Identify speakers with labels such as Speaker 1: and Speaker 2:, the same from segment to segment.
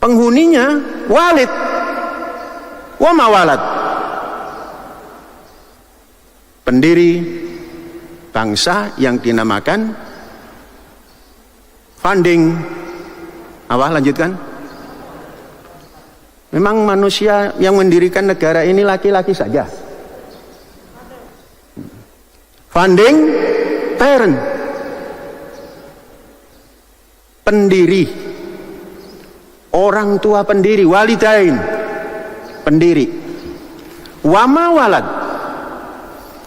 Speaker 1: Penghuninya Walid wa mawalad, pendiri bangsa yang dinamakan funding apa, lanjutkan. Memang manusia yang mendirikan negara ini laki-laki saja. Funding parent, pendiri, orang tua pendiri, walidain, pendiri, wama walad,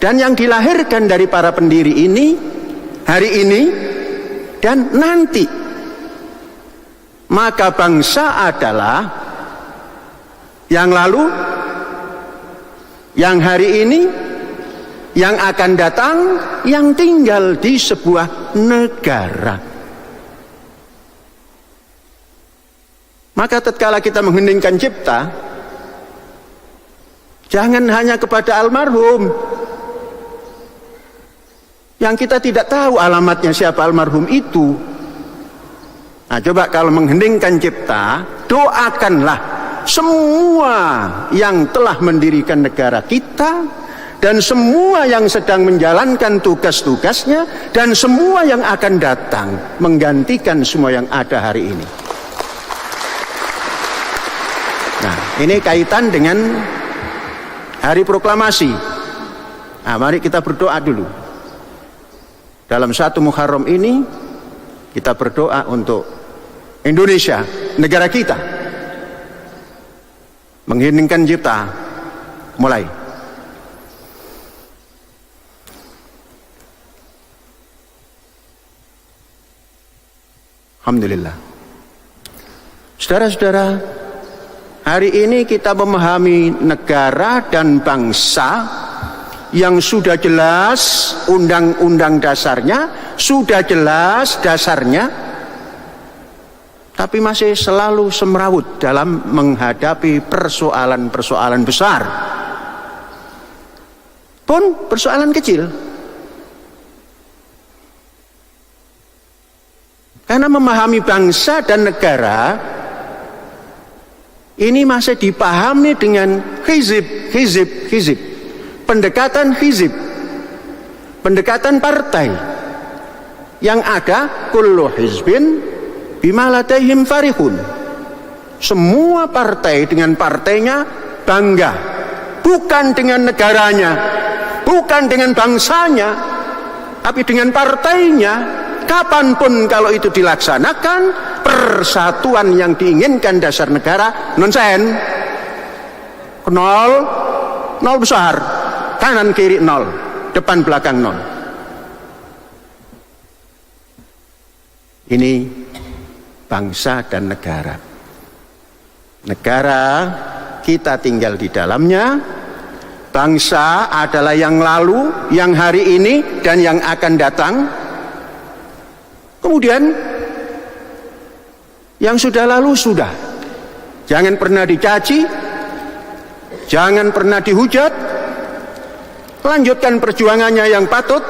Speaker 1: dan yang dilahirkan dari para pendiri ini hari ini dan nanti. Maka bangsa adalah yang lalu, yang hari ini, yang akan datang, yang tinggal di sebuah negara. Maka tatkala kita mengheningkan cipta, jangan hanya kepada almarhum yang kita tidak tahu alamatnya siapa almarhum itu. Nah, coba kalau mengheningkan cipta, doakanlah semua yang telah mendirikan negara kita, dan semua yang sedang menjalankan tugas-tugasnya, dan semua yang akan datang menggantikan semua yang ada hari ini. Nah, ini kaitan dengan hari proklamasi. Nah, mari kita berdoa dulu. Dalam 1 Muharram ini kita berdoa untuk Indonesia, negara kita. Mengheningkan cipta, mulai. Alhamdulillah. Saudara-saudara, hari ini kita memahami negara dan bangsa yang sudah jelas undang-undang dasarnya, sudah jelas dasarnya, tapi masih selalu semrawut dalam menghadapi persoalan-persoalan besar. Pun persoalan kecil. Karena memahami bangsa dan negara ini masih dipahami dengan hizib. Pendekatan hizib, pendekatan partai yang ada kullu hizbin bima ladaihim farihun. Semua partai dengan partainya bangga, bukan dengan negaranya, bukan dengan bangsanya, tapi dengan partainya. Kapanpun kalau itu dilaksanakan, persatuan yang diinginkan dasar negara nonsen. Nol besar, kanan kiri nol, depan belakang nol. Ini bangsa dan negara. Negara kita tinggal di dalamnya. Bangsa adalah yang lalu, yang hari ini, dan yang akan datang. Kemudian yang sudah lalu sudah. Jangan pernah dicaci, jangan pernah dihujat. Lanjutkan perjuangannya yang patut,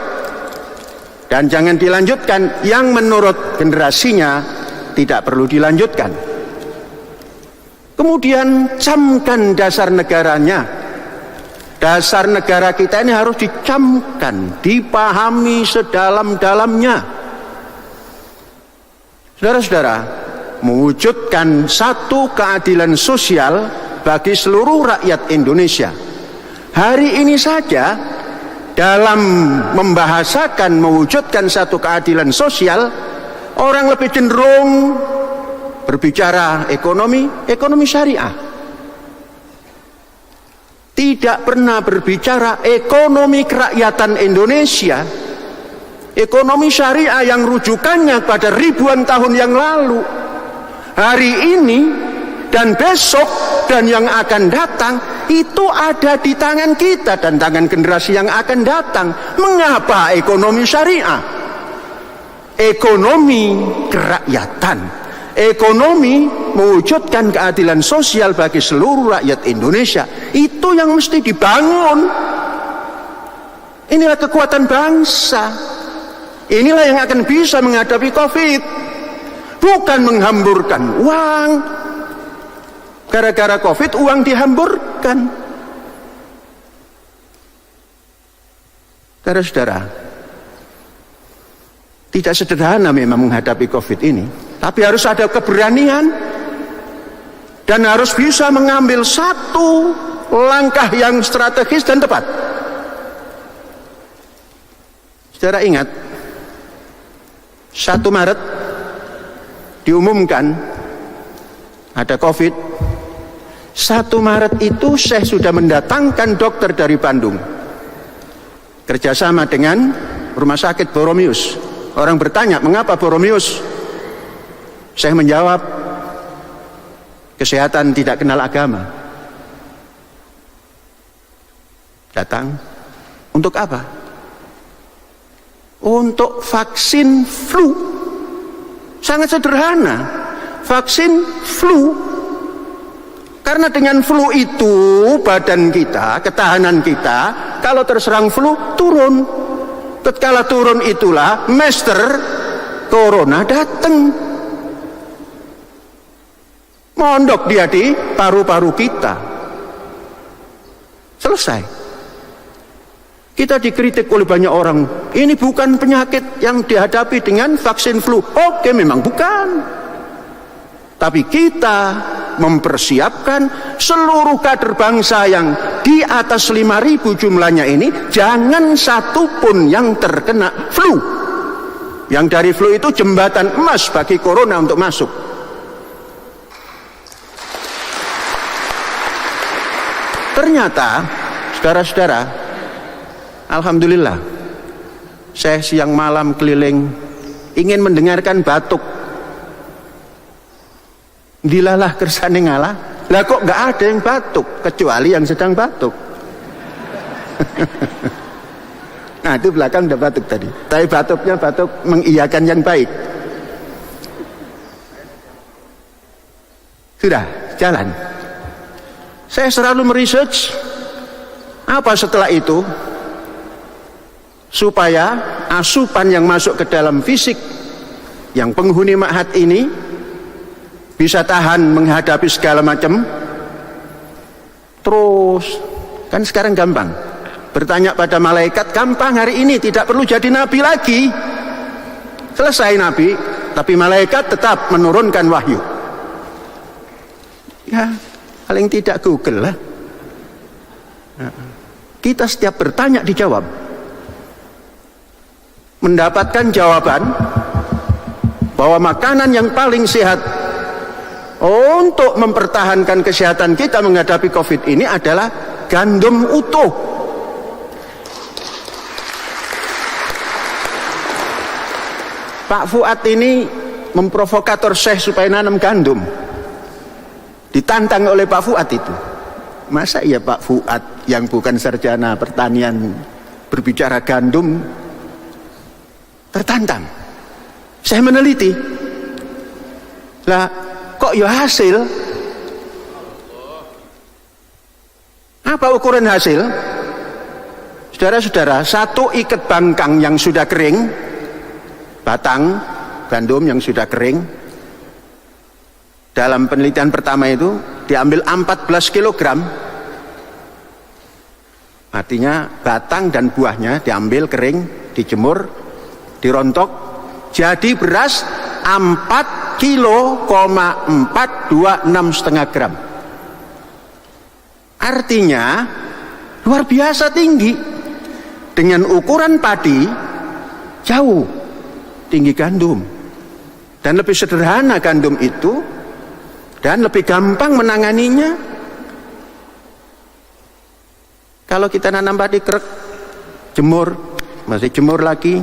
Speaker 1: dan jangan dilanjutkan yang menurut generasinya tidak perlu dilanjutkan. Kemudian camkan dasar negaranya. Dasar negara kita ini harus dicamkan, dipahami sedalam-dalamnya. Saudara-saudara, mewujudkan satu keadilan sosial bagi seluruh rakyat Indonesia. Hari ini saja dalam membahasakan mewujudkan satu keadilan sosial, orang lebih cenderung berbicara ekonomi syariah. Tidak pernah berbicara ekonomi kerakyatan Indonesia, ekonomi syariah yang rujukannya pada ribuan tahun yang lalu. Hari ini dan besok dan yang akan datang itu ada di tangan kita dan tangan generasi yang akan datang. Mengapa ekonomi syariah? Ekonomi kerakyatan, ekonomi mewujudkan keadilan sosial bagi seluruh rakyat Indonesia. Itu yang mesti dibangun. Inilah kekuatan bangsa. Inilah yang akan bisa menghadapi COVID. Bukan menghamburkan uang. Gara-gara COVID uang dihamburkan. Saudara-saudara, tidak sederhana memang menghadapi COVID ini. Tapi harus ada keberanian. Dan harus bisa mengambil satu langkah yang strategis dan tepat. Saudara ingat, 1 Maret diumumkan ada COVID. 1 Maret itu saya sudah mendatangkan dokter dari Bandung, kerjasama dengan Rumah Sakit Boromius. Orang bertanya, mengapa Boromius? Saya menjawab, kesehatan tidak kenal agama. Datang untuk apa? Untuk vaksin flu. Sangat sederhana, vaksin flu. Karena dengan flu itu badan kita, ketahanan kita kalau terserang flu turun. Tatkala turun itulah master corona datang. Mondok dia di paru-paru kita. Selesai. Kita dikritik oleh banyak orang, ini bukan penyakit yang dihadapi dengan vaksin flu. Oke, memang bukan. Tapi kita mempersiapkan seluruh kader bangsa yang di atas 5.000 jumlahnya ini, jangan satu pun yang terkena flu. Yang dari flu itu jembatan emas bagi corona untuk masuk. Ternyata, saudara-saudara, alhamdulillah, saya siang malam keliling ingin mendengarkan batuk. Dilalah kersane ngalah. Lah kok nggak ada yang batuk kecuali yang sedang batuk. Nah itu belakang udah batuk tadi. Tapi batuknya batuk mengiyakan yang baik. Sudah jalan. Saya selalu meresearch apa setelah itu, supaya asupan yang masuk ke dalam fisik yang penghuni ma'had ini bisa tahan menghadapi segala macam. Terus kan sekarang gampang bertanya pada malaikat, gampang hari ini, tidak perlu jadi nabi lagi. Selesai nabi, tapi malaikat tetap menurunkan wahyu. Ya paling tidak Google lah. Kita setiap bertanya dijawab, mendapatkan jawaban bahwa makanan yang paling sehat untuk mempertahankan kesehatan kita menghadapi COVID ini adalah gandum utuh. Pak Fuad ini memprovokator Syekh supaya nanam gandum. Ditantang oleh Pak Fuad itu. Masa iya Pak Fuad yang bukan sarjana pertanian berbicara gandum? Tertantang. Saya meneliti. Lah, kok ya hasil? Apa ukuran hasil? Saudara-saudara, satu ikat bangkang yang sudah kering, batang gandum yang sudah kering, dalam penelitian pertama itu diambil 14 kg. Artinya batang dan buahnya diambil kering, dijemur, dirontok, jadi beras 4,426,5 gram. Artinya luar biasa tinggi. Dengan ukuran padi jauh tinggi gandum. Dan lebih sederhana gandum itu, dan lebih gampang menanganinya. Kalau kita nanam padi krek, jemur, masih jemur lagi,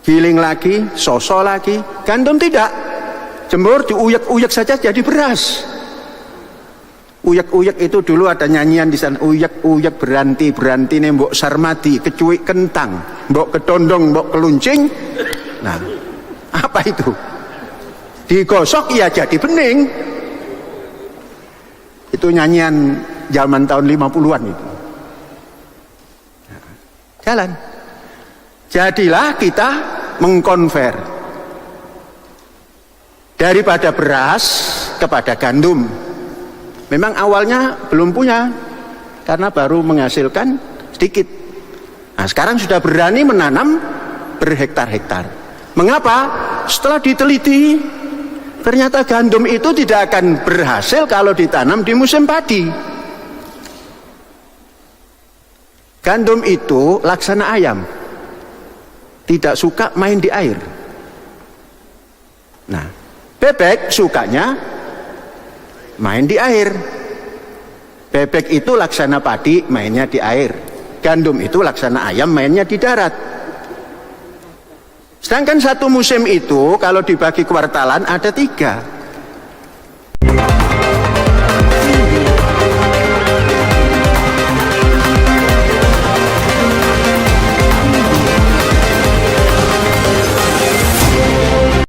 Speaker 1: giling lagi, sosok lagi. Gandum tidak, jemur diuyak-uyak saja jadi beras. Uyak-uyak itu dulu ada nyanyian di sana, uyak-uyak beranti nih mbok sarmadi, kecuik kentang, mbok ketondong, mbok keluncing. Nah, apa itu? digosok ya jadi bening. Itu nyanyian zaman tahun 50-an itu. Jalan. Jadilah kita mengkonver daripada beras kepada gandum. Memang awalnya belum punya karena baru menghasilkan sedikit. Nah, sekarang sudah berani menanam berhektar-hektar. Mengapa? Setelah diteliti, ternyata gandum itu tidak akan berhasil kalau ditanam di musim padi. Gandum itu laksana ayam, tidak suka main di air. Nah, bebek sukanya main di air. Bebek itu laksana padi, mainnya di air. Gandum itu laksana ayam, mainnya di darat. Sedangkan satu musim itu kalau dibagi kuartalan ada 3.